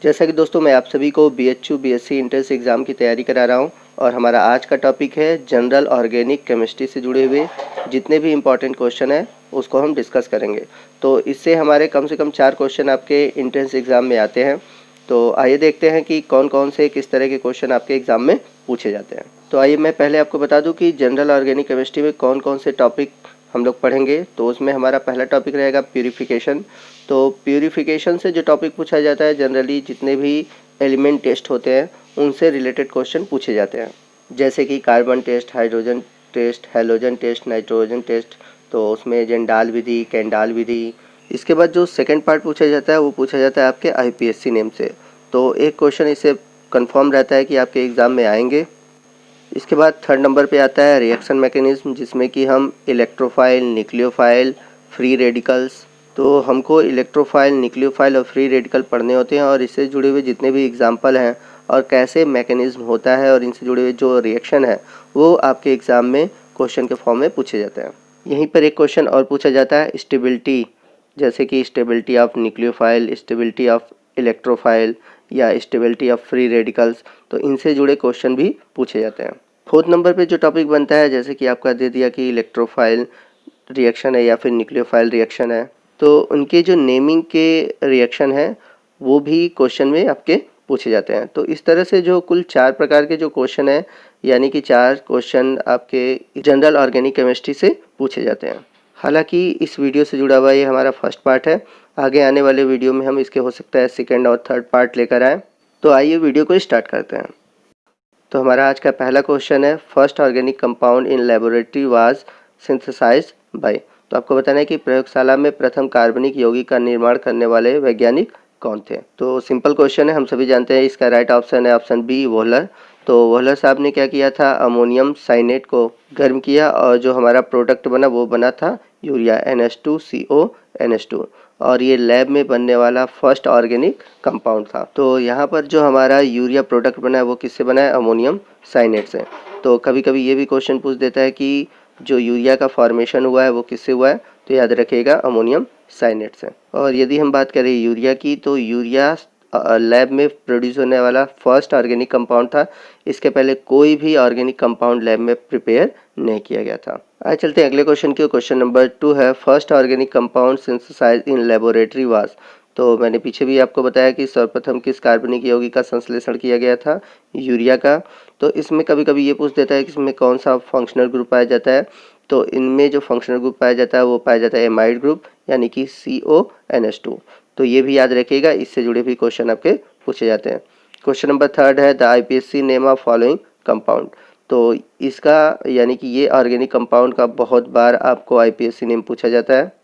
जैसा कि दोस्तों मैं आप सभी को BHU BSc इंट्रेंस एग्ज़ाम की तैयारी करा रहा हूं और हमारा आज का टॉपिक है जनरल ऑर्गेनिक केमिस्ट्री से जुड़े हुए जितने भी इम्पॉर्टेंट क्वेश्चन हैं उसको हम डिस्कस करेंगे। तो इससे हमारे कम से कम 4 क्वेश्चन आपके इंट्रेंस एग्ज़ाम में आते हैं। तो आइए देखते हैं कि कौन कौन से किस तरह के क्वेश्चन आपके एग्ज़ाम में पूछे जाते हैं। तो आइए मैं पहले आपको बता दूँ कि जनरल ऑर्गेनिक केमिस्ट्री में कौन कौन से टॉपिक हम लोग पढ़ेंगे। तो उसमें हमारा पहला टॉपिक रहेगा प्यूरिफिकेशन। तो प्यूरिफिकेशन से जो टॉपिक पूछा जाता है जनरली जितने भी एलिमेंट टेस्ट होते हैं उनसे रिलेटेड क्वेश्चन पूछे जाते हैं, जैसे कि carbon test, hydrogen test, halogen test, nitrogen test. तो उसमें जेंडाल विधि, कैंडाल विधि। इसके बाद जो सेकंड पार्ट पूछा जाता है वो पूछा जाता है आपके IPSC नेम से। तो एक क्वेश्चन इससे कंफर्म रहता है कि आपके एग्ज़ाम में आएंगे। इसके बाद थर्ड नंबर पे आता है रिएक्शन मैकेनिज्म, जिसमें कि हम इलेक्ट्रोफाइल, न्यूक्लियोफाइल, फ्री रेडिकल्स। तो हमको इलेक्ट्रोफाइल, न्यूक्लियोफाइल और फ्री रेडिकल पढ़ने होते हैं और इससे जुड़े हुए जितने भी एग्जाम्पल हैं और कैसे मैकेनिज्म होता है और इनसे जुड़े हुए जो रिएक्शन है वो आपके एग्ज़ाम में क्वेश्चन के फॉर्म में पूछे जाते हैं। यहीं पर एक क्वेश्चन और पूछा जाता है स्टेबिलिटी, जैसे कि stability of nucleophile, stability of electrophile या स्टेबिलिटी ऑफ फ्री रेडिकल्स। तो इनसे जुड़े क्वेश्चन भी पूछे जाते हैं। फोर्थ नंबर पे जो टॉपिक बनता है, जैसे कि आपका दे दिया कि इलेक्ट्रोफाइल रिएक्शन है या फिर न्यूक्लियोफाइल रिएक्शन है, तो उनके जो नेमिंग के रिएक्शन है वो भी क्वेश्चन में आपके पूछे जाते हैं। तो इस तरह से जो कुल 4 प्रकार के जो क्वेश्चन है, यानी कि 4 क्वेश्चन आपके जनरल ऑर्गेनिक केमिस्ट्री से पूछे जाते हैं। हालांकि इस वीडियो से जुड़ा हुआ ये हमारा फर्स्ट पार्ट है। आगे आने वाले वीडियो में हम इसके हो सकता है सेकेंड और थर्ड पार्ट लेकर आएँ। तो आइए वीडियो को स्टार्ट करते हैं। तो हमारा आज का पहला क्वेश्चन है, first organic compound in laboratory was synthesized by. तो आपको बताना है कि प्रयोगशाला में प्रथम कार्बनिक यौगिक का निर्माण करने वाले वैज्ञानिक कौन थे। तो सिंपल क्वेश्चन है, हम सभी जानते हैं। इसका राइट ऑप्शन है ऑप्शन बी, वोहलर। तो वोहलर साहब ने क्या किया था, अमोनियम साइनेट को गर्म किया और जो हमारा प्रोडक्ट बना वो बना था यूरिया, NH2CO NH2। और ये लैब में बनने वाला फर्स्ट ऑर्गेनिक कंपाउंड था। तो यहाँ पर जो हमारा यूरिया प्रोडक्ट बना है वो किससे बना है, अमोनियम साइनेट से। तो कभी कभी ये भी क्वेश्चन पूछ देता है कि जो यूरिया का फॉर्मेशन हुआ है वो किससे हुआ है, तो याद रखिएगा अमोनियम साइनेट से। और यदि हम बात करें यूरिया की, तो यूरिया लैब में प्रोड्यूस होने वाला फर्स्ट ऑर्गेनिक कंपाउंड था। इसके पहले कोई भी ऑर्गेनिक कंपाउंड लैब में प्रिपेयर नहीं किया गया था। आइए चलते हैं अगले क्वेश्चन की। क्वेश्चन नंबर 2 है, first organic compound synthesized in laboratory was. तो मैंने पीछे भी आपको बताया कि सर्वप्रथम किस कार्बनिक यौगिक का संश्लेषण किया गया था, यूरिया का। तो इसमें कभी कभी ये पूछ देता है कि इसमें कौन सा फंक्शनल ग्रुप पाया जाता है। तो इनमें जो फंक्शनल ग्रुप पाया जाता है वो पाया जाता है एमाइड ग्रुप, यानी कि CONH2। तो ये भी याद रखिएगा, इससे जुड़े भी क्वेश्चन आपके पूछे जाते हैं। क्वेश्चन नंबर 3 है, the IPSC name of following compound. तो इसका यानी कि ये ऑर्गेनिक कंपाउंड का बहुत बार आपको IPSC नेम पूछा जाता है।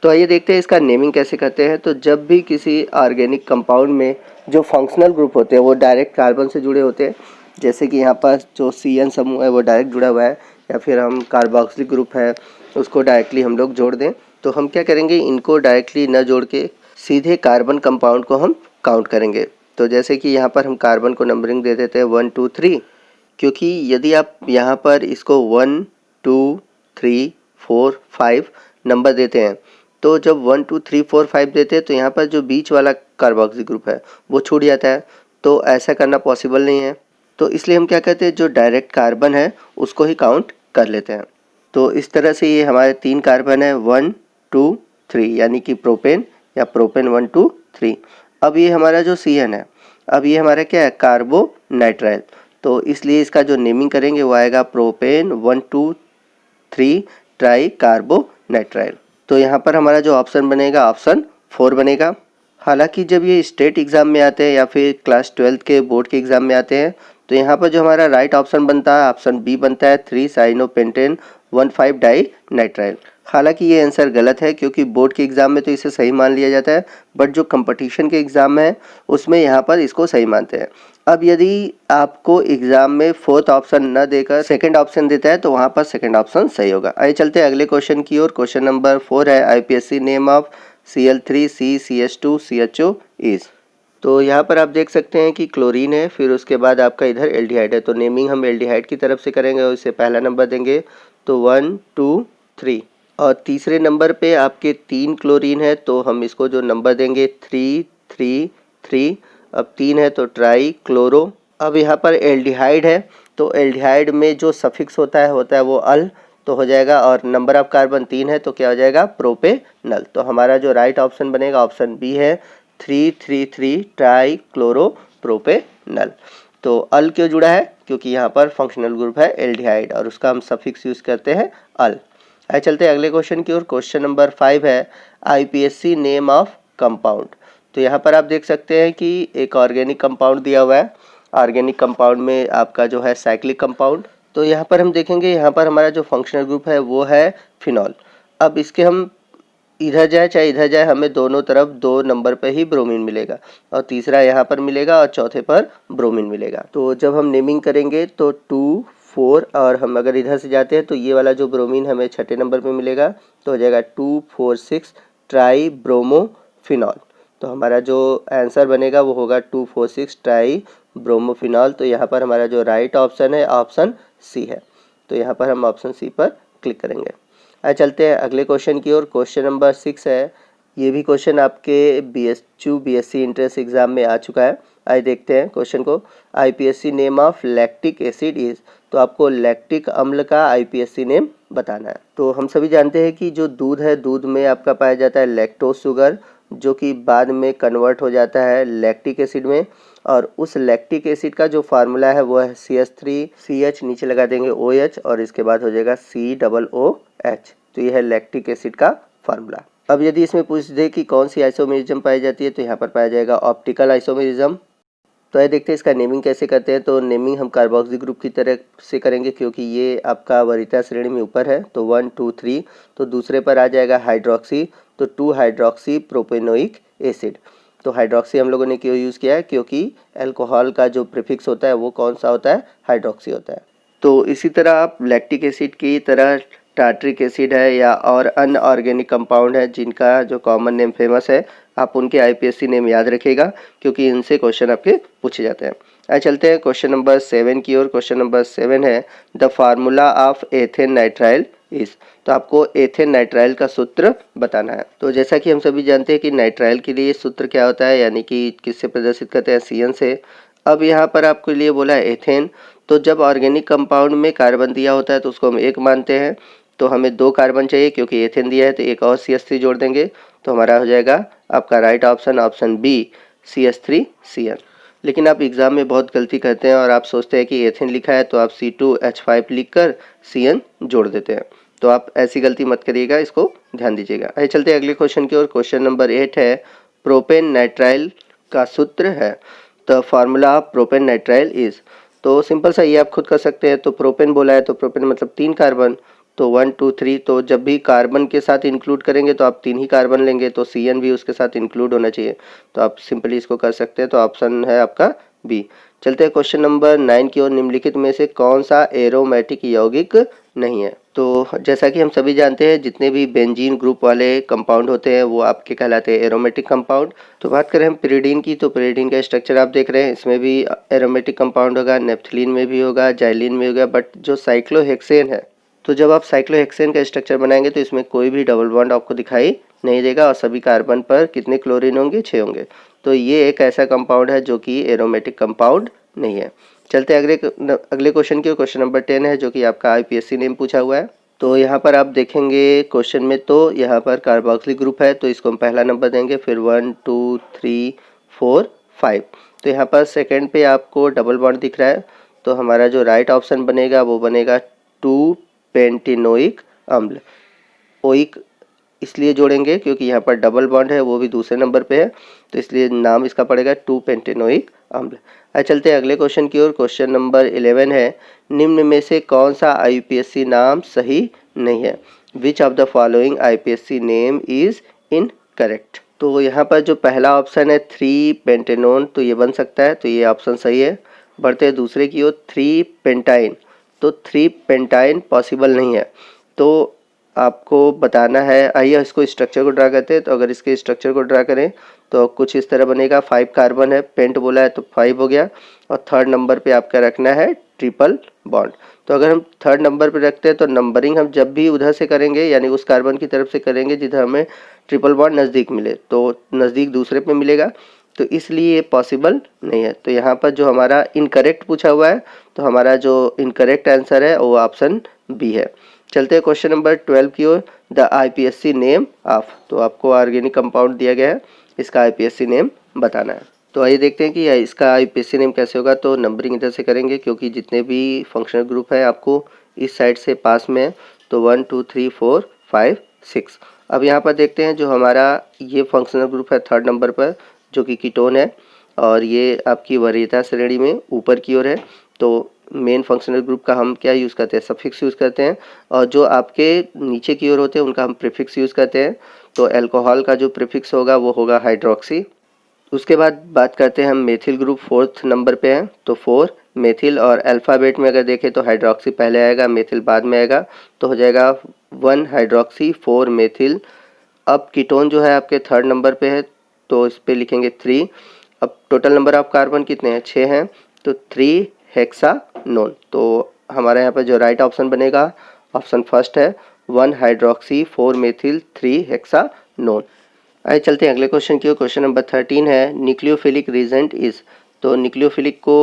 तो आइए देखते हैं इसका नेमिंग कैसे करते हैं। तो जब भी किसी ऑर्गेनिक कंपाउंड में जो फंक्शनल ग्रुप होते हैं वो डायरेक्ट कार्बन से जुड़े होते हैं, जैसे कि यहाँ पर जो CN समूह है वो डायरेक्ट जुड़ा हुआ है, या फिर हम कार्बोक्सिलिक ग्रुप है उसको डायरेक्टली हम लोग जोड़ दें, तो हम क्या करेंगे, इनको डायरेक्टली न जोड़ के सीधे कार्बन कंपाउंड को हम काउंट करेंगे। तो जैसे कि यहाँ पर हम कार्बन को नंबरिंग दे देते हैं 1 2 3, क्योंकि यदि आप यहाँ पर इसको 1 2 3 4 5 नंबर देते हैं, तो जब 1 2 3 4 5 देते हैं तो यहाँ पर जो बीच वाला कार्बोक्सिल ग्रुप है वो छूट जाता है। तो ऐसा करना पॉसिबल नहीं है। तो इसलिए हम क्या कहते हैं, जो डायरेक्ट कार्बन है उसको ही काउंट कर लेते हैं। तो इस तरह से ये हमारे 3 कार्बन है 1 2 3, यानी कि प्रोपेन या प्रोपेन 1 2 3। अब ये हमारा जो CN है, अब ये हमारा क्या है, कार्बोनाइट्राइल। तो इसलिए इसका जो नेमिंग करेंगे वो आएगा प्रोपेन 1 2 3 ट्राई कार्बोनाइट्राइल। तो यहाँ पर हमारा जो ऑप्शन बनेगा ऑप्शन 4 बनेगा। हालांकि जब ये स्टेट एग्ज़ाम में आते हैं या फिर क्लास 12 के बोर्ड के एग्ज़ाम में आते हैं, तो यहाँ पर जो हमारा राइट ऑप्शन बनता है ऑप्शन बी बनता है 3 साइनोपेंटेन 1,5 डाई नाइट्राइल। हालांकि ये आंसर गलत है, क्योंकि बोर्ड के एग्ज़ाम में तो इसे सही मान लिया जाता है, बट जो कंपटीशन के एग्ज़ाम है उसमें यहाँ पर इसको सही मानते हैं। अब यदि आपको एग्ज़ाम में फोर्थ ऑप्शन न देकर सेकंड ऑप्शन देता है तो वहाँ पर सेकंड ऑप्शन सही होगा। आइए चलते हैं अगले क्वेश्चन की ओर। क्वेश्चन नंबर 4 है, IPSC name of Cl3CCH2CHO is. तो यहाँ पर आप देख सकते हैं कि क्लोरीन है, फिर उसके बाद आपका इधर एल्डिहाइड है। तो नेमिंग हम एल्डिहाइड की तरफ से करेंगे और इसे पहला नंबर देंगे, तो 1 2 3। और तीसरे नंबर पे आपके 3 क्लोरीन है, तो हम इसको जो नंबर देंगे 3 3 3। अब 3 है तो ट्राई क्लोरो। अब यहाँ पर एल्डिहाइड है, तो एल्डिहाइड में जो सफिक्स होता है वो अल, तो हो जाएगा, और नंबर ऑफ कार्बन 3 है तो क्या हो जाएगा, प्रोपेनल। तो हमारा जो राइट ऑप्शन बनेगा ऑप्शन बी है 333 ट्राई क्लोरो प्रोपेनल। तो अल क्यों जुड़ा है, क्योंकि यहाँ पर फंक्शनल ग्रुप है एल्डिहाइड और उसका हम सफिक्स यूज करते हैं अल। आइए चलते हैं अगले क्वेश्चन की ओर। क्वेश्चन नंबर 5 है आईपीएससी नेम ऑफ कंपाउंड। तो यहाँ पर आप देख सकते हैं कि एक ऑर्गेनिक कंपाउंड दिया हुआ है। ऑर्गेनिक कंपाउंड में आपका जो है साइक्लिक कंपाउंड, तो यहाँ पर हम देखेंगे, यहाँ पर हमारा जो फंक्शनल ग्रुप है वो है फिनॉल। अब इसके हम इधर जाए चाहे इधर जाए, हमें दोनों तरफ 2 नंबर पे ही ब्रोमीन मिलेगा, और तीसरा यहाँ पर मिलेगा और चौथे पर ब्रोमीन मिलेगा। तो जब हम नेमिंग करेंगे तो 2, 4, और हम अगर इधर से जाते हैं तो ये वाला जो ब्रोमीन हमें छठे नंबर पे मिलेगा, तो हो जाएगा 2, 4, 6 ट्राई ब्रोमो फिनॉल। तो हमारा जो आंसर बनेगा वो होगा 2, 4, 6 ट्राई ब्रोमोफिनॉल। तो यहाँ पर हमारा जो राइट ऑप्शन है ऑप्शन सी है। तो यहाँ पर हम ऑप्शन सी पर क्लिक करेंगे। आइए चलते हैं अगले क्वेश्चन की ओर। क्वेश्चन नंबर 6 है, ये भी क्वेश्चन आपके बीएचयू बीएससी इंट्रेंस एग्जाम में आ चुका है। आइए देखते हैं क्वेश्चन को। IPSC name of lactic acid is, तो आपको लैक्टिक अम्ल का आईपीएससी नेम बताना है। तो हम सभी जानते हैं कि जो दूध है, दूध में आपका पाया जाता है लैक्टोज शुगर, जो कि बाद में कन्वर्ट हो जाता है लैक्टिक एसिड में, और उस लैक्टिक एसिड का जो फार्मूला है वो है CH3CH, नीचे लगा देंगे OH, और इसके बाद हो जाएगा COOH। तो ये है लैक्टिक एसिड का फार्मूला। अब यदि इसमें पूछ दे कि कौन सी आइसोमेरिज्म पाई जाती है, तो यहाँ पर पाया जाएगा ऑप्टिकल आइसोमेरिज्म। तो ये देखते हैं इसका नेमिंग कैसे करते हैं। तो नेमिंग हम कार्बोक्सी ग्रुप की तरह से करेंगे, क्योंकि ये आपका वरीयता श्रेणी में ऊपर है, तो 1, 2, 3। तो दूसरे पर आ जाएगा हाइड्रोक्सी, तो 2 हाइड्रोक्सी प्रोपेनोइक एसिड। तो हाइड्रोक्सी हम लोगों ने क्यों यूज़ किया है, क्योंकि अल्कोहल का जो प्रीफिक्स होता है वो कौन सा होता है, हाइड्रोक्सी होता है। तो इसी तरह आप लैक्टिक एसिड की तरह टार्ट्रिक एसिड है या और अन्य ऑर्गेनिक कंपाउंड है जिनका जो कॉमन नेम फेमस है, आप उनके आईपीएससी नेम याद रखिएगा, क्योंकि इनसे क्वेश्चन आपके पूछे जाते हैं। आइए चलते हैं क्वेश्चन नंबर 7 की ओर। क्वेश्चन नंबर 7 है the formula of ethane nitrile is, तो आपको एथेन नाइट्राइल का सूत्र बताना है। तो जैसा कि हम सभी जानते हैं कि नाइट्राइल के लिए सूत्र क्या होता है, यानी कि किससे प्रदर्शित करते हैं, CN से। अब यहाँ पर आपके लिए बोला है एथेन, तो जब ऑर्गेनिक कंपाउंड में कार्बन दिया होता है तो उसको हम 1 मानते हैं, तो हमें 2 कार्बन चाहिए, क्योंकि एथेन दिया है तो एक और CH3 जोड़ देंगे, तो हमारा हो जाएगा आपका right option option B CH3CN। लेकिन आप एग्ज़ाम में बहुत गलती करते हैं और आप सोचते हैं कि एथेन लिखा है तो आप C2H5 लिखकर CN जोड़ देते हैं। तो आप ऐसी गलती मत करिएगा, इसको ध्यान दीजिएगा। आइए चलते हैं अगले क्वेश्चन की ओर। क्वेश्चन नंबर 8 है प्रोपेन नाइट्राइल का सूत्र है the formula of propane nitrile is. तो सिंपल सा ये आप खुद कर सकते हैं। तो प्रोपेन बोला है तो प्रोपेन मतलब 3 कार्बन, तो 1, 2, 3। तो जब भी कार्बन के साथ इंक्लूड करेंगे तो आप 3 ही कार्बन लेंगे, तो CN भी उसके साथ इंक्लूड होना चाहिए। तो आप सिंपली इसको कर सकते हैं। तो ऑप्शन है आपका बी। चलते हैं क्वेश्चन नंबर 9 की ओर। निम्नलिखित में से कौन सा एरोमेटिक यौगिक नहीं है। तो जैसा कि हम सभी जानते हैं जितने भी बेंजीन ग्रुप वाले कंपाउंड होते हैं वो आपके कहलाते हैं एरोमेटिक कंपाउंड। तो बात करें हम पिरिडीन की, तो पिरिडीन का स्ट्रक्चर आप देख रहे हैं, इसमें भी एरोमेटिक कंपाउंड होगा, नेप्थलीन में भी होगा, जाइलिन में होगा। बट जो साइक्लोहेक्सेन है, तो जब आप साइक्लोहेक्सेन का स्ट्रक्चर बनाएंगे तो इसमें कोई भी डबल बॉन्ड आपको दिखाई नहीं देगा, और सभी कार्बन पर कितने क्लोरीन होंगे, 6 होंगे। तो ये एक ऐसा कंपाउंड है जो कि एरोमेटिक कंपाउंड नहीं है। चलते अगले क्वेश्चन की। क्वेश्चन नंबर 10 है जो कि आपका आईपीएससी नेम पूछा हुआ है। तो यहाँ पर आप देखेंगे क्वेश्चन में, तो यहाँ पर कार्बोक्सिलिक ग्रुप है तो इसको हम पहला नंबर देंगे, फिर 1, 2, 3, 4, 5। तो यहाँ पर सेकंड पे आपको डबल बॉन्ड दिख रहा है, तो हमारा जो राइट ऑप्शन बनेगा वो बनेगा 2 पेंटेनोइक अम्ल। ओइक इसलिए जोड़ेंगे क्योंकि यहाँ पर डबल बॉन्ड है, वो भी दूसरे नंबर पे है, तो इसलिए नाम इसका पड़ेगा 2 पेंटेनोइक अम्ल। आइए चलते हैं अगले क्वेश्चन की ओर। क्वेश्चन नंबर 11 है निम्न में से कौन सा आईपीएससी नाम सही नहीं है। Which of the following IPSC name is incorrect. तो यहाँ पर जो पहला ऑप्शन है 3 पेंटेनोन, तो ये बन सकता है, तो ये ऑप्शन सही है। बढ़ते हैं दूसरे की ओर, 3 पेंटाइन, तो 3 पेंटाइन पॉसिबल नहीं है। तो आपको बताना है, आइए इसको स्ट्रक्चर को ड्रा करते हैं। तो अगर इसके स्ट्रक्चर को ड्रा करें तो कुछ इस तरह बनेगा। 5 कार्बन है, पेंट बोला है तो 5 हो गया, और थर्ड नंबर पे आपका रखना है ट्रिपल बॉन्ड। तो अगर हम थर्ड नंबर पे रखते हैं तो नंबरिंग हम जब भी उधर से करेंगे, यानी उस कार्बन की तरफ से करेंगे जिधर हमें ट्रिपल बॉन्ड नज़दीक मिले, तो नज़दीक दूसरे पे मिलेगा। तो इसलिए ये पॉसिबल नहीं है। तो यहाँ पर जो हमारा इनकरेक्ट पूछा हुआ है, तो हमारा जो इनकरेक्ट आंसर है वो ऑप्शन बी है। चलते हैं क्वेश्चन नंबर 12 की ओर। द आईपीएससी नेम ऑफ, तो आपको ऑर्गेनिक कंपाउंड दिया गया है, इसका आईपीएससी नेम बताना है। तो आइए देखते हैं कि इसका आईपीएससी नेम कैसे होगा। तो नंबरिंग इधर से करेंगे क्योंकि जितने भी फंक्शनल ग्रुप है आपको इस साइड से पास में है, तो 1 2 3 4 5 6। अब यहाँ पर देखते हैं जो हमारा ये फंक्शनल ग्रुप है थर्ड नंबर पर, जो कि कीटोन है, और ये आपकी वरीयता श्रेणी में ऊपर की ओर है। तो मेन फंक्शनल ग्रुप का हम क्या यूज़ करते हैं, सफिक्स यूज़ करते हैं, और जो आपके नीचे की ओर होते हैं उनका हम प्रीफिक्स यूज़ करते हैं। तो अल्कोहल का जो प्रीफिक्स होगा वो होगा हाइड्रोक्सी। उसके बाद बात करते हैं हम मेथिल ग्रुप फोर्थ नंबर पे है, तो 4 मेथिल, और अल्फ़ाबेट में अगर देखें तो हाइड्रोक्सी पहले आएगा, मेथिल बाद में आएगा, तो हो जाएगा 1 हाइड्रोक्सी 4 मेथिल। अब कीटोन जो है आपके थर्ड नंबर पे है, तो इस पे लिखेंगे 3। अब टोटल नंबर ऑफ कार्बन कितने हैं, 6 हैं, तो 3 हेक्सानोन। तो हमारे यहाँ पर जो राइट ऑप्शन बनेगा ऑप्शन फर्स्ट है, 1 हाइड्रोक्सी 4 मेथिल 3 हेक्सानोन। आइए चलते हैं अगले क्वेश्चन की ओर। क्वेश्चन नंबर 13 है, न्यूक्लियोफिलिक रीजेंट इज, तो न्यूक्लियोफिलिक को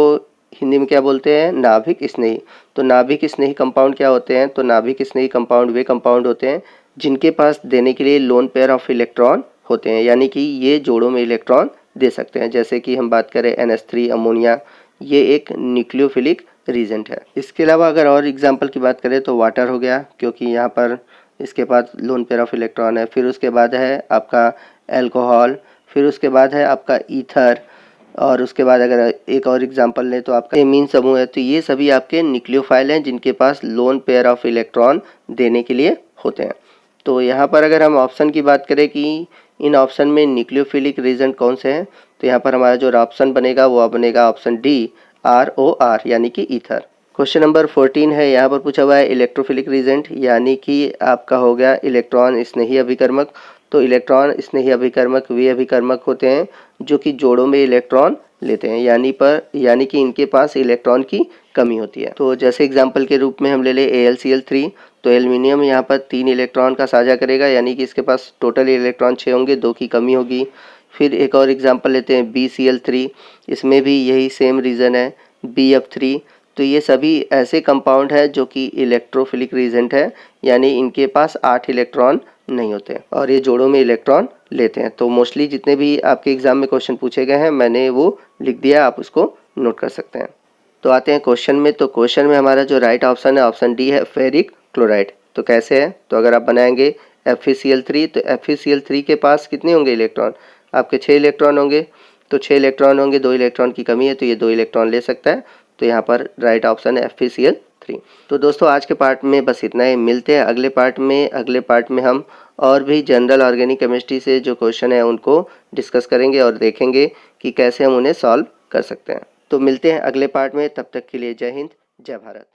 हिंदी में क्या बोलते हैं, नाभिक स्नेही। तो नाभिक स्नेही कंपाउंड क्या होते हैं, तो नाभिक स्नेही कंपाउंड वे कंपाउंड होते हैं जिनके पास देने के लिए लोन पेयर ऑफ इलेक्ट्रॉन होते हैं, यानी कि ये जोड़ों में इलेक्ट्रॉन दे सकते हैं। जैसे कि हम बात करें NH3 अमोनिया, ये एक न्यूक्लियोफिलिक रीजेंट है। इसके अलावा अगर और एग्जाम्पल की बात करें तो वाटर हो गया, क्योंकि यहाँ पर इसके पास लोन पेयर ऑफ इलेक्ट्रॉन है। फिर उसके बाद है आपका अल्कोहल, फिर उसके बाद है आपका ईथर, और उसके बाद अगर एक और एग्जांपल लें तो आपका एमीन समूह है। तो ये सभी आपके न्यूक्लियोफाइल हैं जिनके पास लोन पेयर ऑफ इलेक्ट्रॉन देने के लिए होते हैं। तो यहाँ पर अगर हम ऑप्शन की बात करें कि इन ऑप्शन में न्यूक्लियोफिलिक रीजन कौन से हैं, तो यहाँ पर हमारा जो ऑप्शन बनेगा वो बनेगा ऑप्शन डी, ROR, यानी कि ईथर। क्वेश्चन नंबर 14 है, यहाँ पर पूछा हुआ है इलेक्ट्रोफिलिक रीजेंट, यानी कि आपका हो गया इलेक्ट्रॉन स्नेही अभिकर्मक। तो इलेक्ट्रॉन स्नेही अभिकर्मक वे अभिकर्मक होते हैं जो कि जोड़ों में इलेक्ट्रॉन लेते हैं, यानी कि इनके पास इलेक्ट्रॉन की कमी होती है। तो जैसे एग्जांपल के रूप में हम ले लें AlCl3, तो एल्युमिनियम यहाँ पर 3 इलेक्ट्रॉन का साझा करेगा, यानी कि इसके पास टोटल इलेक्ट्रॉन 6 होंगे, 2 की कमी होगी। फिर एक और एग्जाम्पल लेते हैं BCl3, इसमें भी यही सेम रीज़न है, BF3। तो ये सभी ऐसे कंपाउंड हैं जो कि इलेक्ट्रोफिलिक रीजेंट है, यानी इनके पास 8 इलेक्ट्रॉन नहीं होते और ये जोड़ों में इलेक्ट्रॉन लेते हैं। तो मोस्टली जितने भी आपके एग्जाम में क्वेश्चन पूछे गए हैं मैंने वो लिख दिया, आप उसको नोट कर सकते हैं। तो आते हैं क्वेश्चन में। तो क्वेश्चन में हमारा जो राइट ऑप्शन है ऑप्शन डी है, फेरिक क्लोराइड। तो कैसे है, तो अगर आप बनाएंगे FeCl3, तो FeCl3 के पास कितने होंगे इलेक्ट्रॉन, आपके 6 इलेक्ट्रॉन होंगे। तो 6 इलेक्ट्रॉन होंगे, 2 इलेक्ट्रॉन की कमी है, तो ये 2 इलेक्ट्रॉन ले सकता है। तो यहाँ पर राइट ऑप्शन है FeCl3। तो दोस्तों आज के पार्ट में बस इतना ही, मिलते हैं अगले पार्ट में। अगले पार्ट में हम और भी जनरल ऑर्गेनिक केमिस्ट्री से जो क्वेश्चन है उनको डिस्कस करेंगे और देखेंगे कि कैसे हम उन्हें सॉल्व कर सकते हैं। तो मिलते हैं अगले पार्ट में, तब तक के लिए जय हिंद, जय भारत।